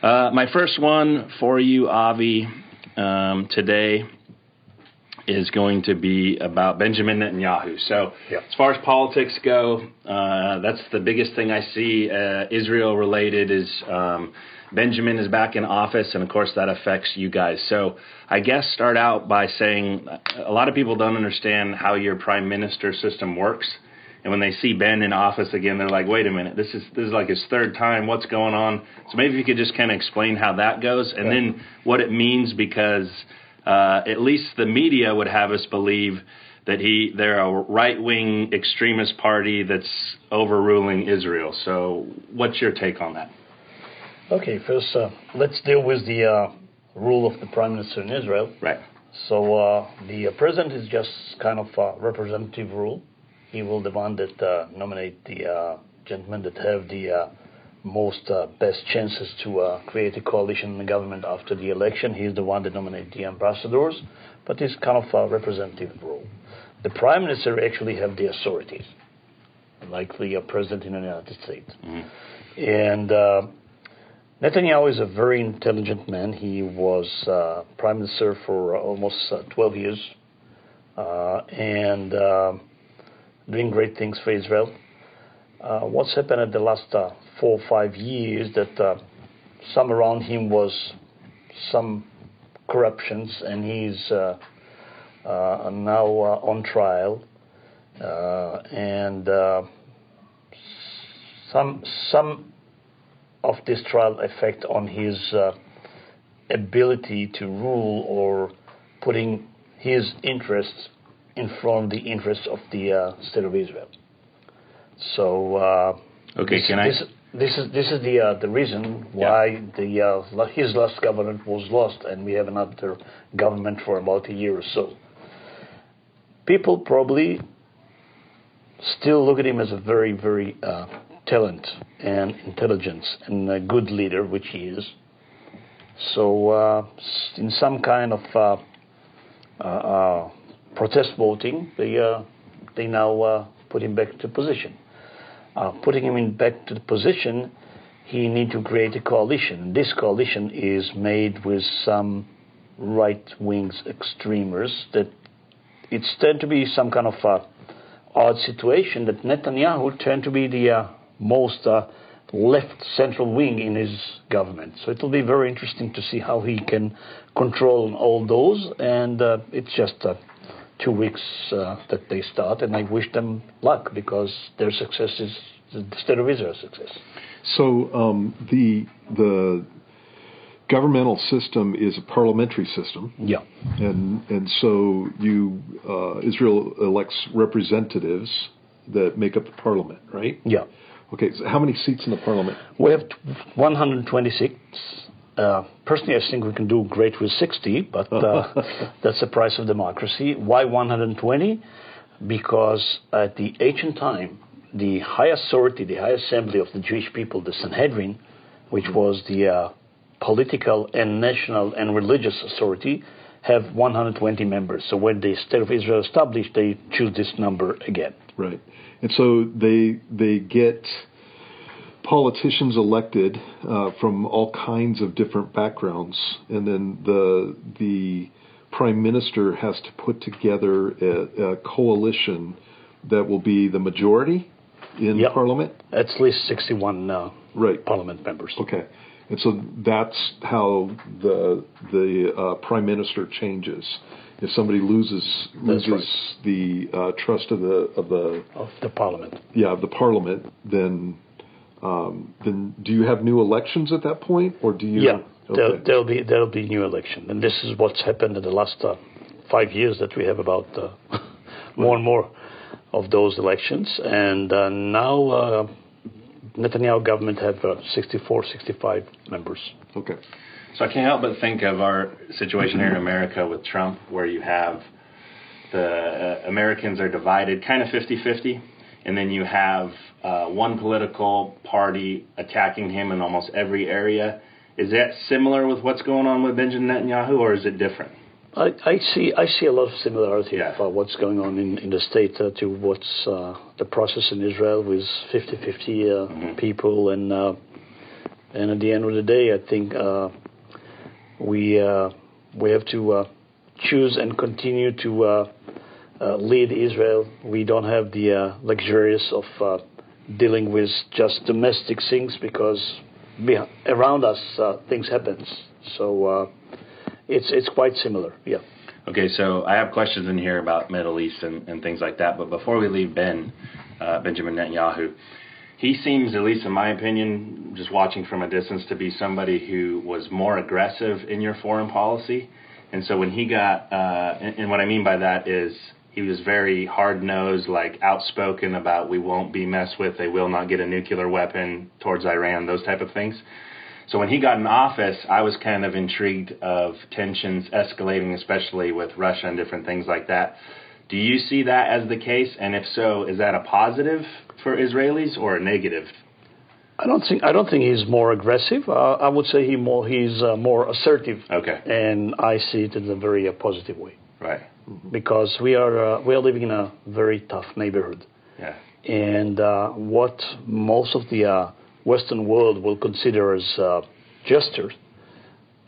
My first one for you, Avi, today is going to be about Benjamin Netanyahu. So as far as politics go, that's the biggest thing I see Israel-related is Benjamin is back in office, and of course that affects you guys. So I guess start out by saying a lot of people don't understand how your prime minister system works. And when they see Ben in office again, they're like, wait a minute, this is like his third time. What's going on? So maybe you could just kind of explain how that goes and then what it means, because at least the media would have us believe that they're a right-wing extremist party that's overruling Israel. So what's your take on that? Okay, first let's deal with the rule of the prime minister in Israel. Right. So the president is just kind of a representative rule. He will the one that nominate the gentlemen that have the most best chances to create a coalition in the government after the election. He's the one that nominate the ambassadors, but it's kind of a representative role. The prime minister actually have the authorities, like the president in the United States. Mm-hmm. And Netanyahu is a very intelligent man. He was prime minister for almost 12 years, and doing great things for Israel. What's happened in the last 4 or 5 years that some around him was some corruptions, and he's now on trial, and some of this trial effect on his ability to rule or putting his interests in front of the interests of the state of Israel. So this is the reason why his last government was lost, and we have another government for about a year or so. People probably still look at him as a very, very talent and intelligence and a good leader, which he is. So in some kind of protest voting, they now put him back to position. Putting him back to the position, he need to create a coalition. This coalition is made with some right-wing extremists that it's tend to be some kind of odd situation that Netanyahu turned to be the most left central wing in his government. So it will be very interesting to see how he can control all those, and it's just 2 weeks that they start, and I wish them luck, because their success is the state of Israel's success. So the governmental system is a parliamentary system. Yeah. And so Israel elects representatives that make up the parliament, right? Yeah. Okay, so how many seats in the parliament? We have 126. Personally, I think we can do great with 60, but that's the price of democracy. Why 120? Because at the ancient time, the high authority, the high assembly of the Jewish people, the Sanhedrin, which was the political and national and religious authority, have 120 members. So when the state of Israel established, they choose this number again. Right. And so they get politicians elected from all kinds of different backgrounds, and then the prime minister has to put together a coalition that will be the majority in parliament? At least 61 parliament members. Okay. And so that's how the prime minister changes. If somebody loses the trust of the parliament. Yeah, of the parliament, then do you have new elections at that point, or do you? Yeah, okay. there'll be new election, and this is what's happened in the last 5 years, that we have about more and more of those elections, and now Netanyahu government have 64, 65 members. Okay. So I can't help but think of our situation here in America with Trump, where you have the Americans are divided kind of 50-50, and then you have one political party attacking him in almost every area. Is that similar with what's going on with Benjamin Netanyahu, or is it different? I see a lot of similarity of what's going on in the state to what's the process in Israel with 50-50 people, and And at the end of the day, I think we have to choose and continue to lead Israel. We don't have the luxurious of dealing with just domestic things, because around us things happen. So it's quite similar. Yeah. Okay, so I have questions in here about Middle East and things like that. But before we leave Benjamin Netanyahu, he seems, at least in my opinion, just watching from a distance, to be somebody who was more aggressive in your foreign policy. And so when he got, and what I mean by that is he was very hard-nosed, like outspoken about we won't be messed with, they will not get a nuclear weapon towards Iran, those type of things. So when he got in office, I was kind of intrigued of tensions escalating, especially with Russia and different things like that. Do you see that as the case? And if so, is that a positive for Israelis or a negative? I don't think he's more aggressive. I would say he's more assertive. Okay. And I see it in a very positive way. Right. Because we are living in a very tough neighborhood. Yeah. And what most of the Western world will consider as gestures,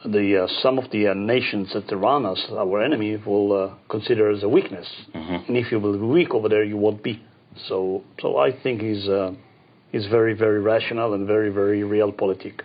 some of the nations that surround us, our enemy, will consider as a weakness. Mm-hmm. And if you will be weak over there, you won't be. So I think he's very, very rational and very, very realpolitik.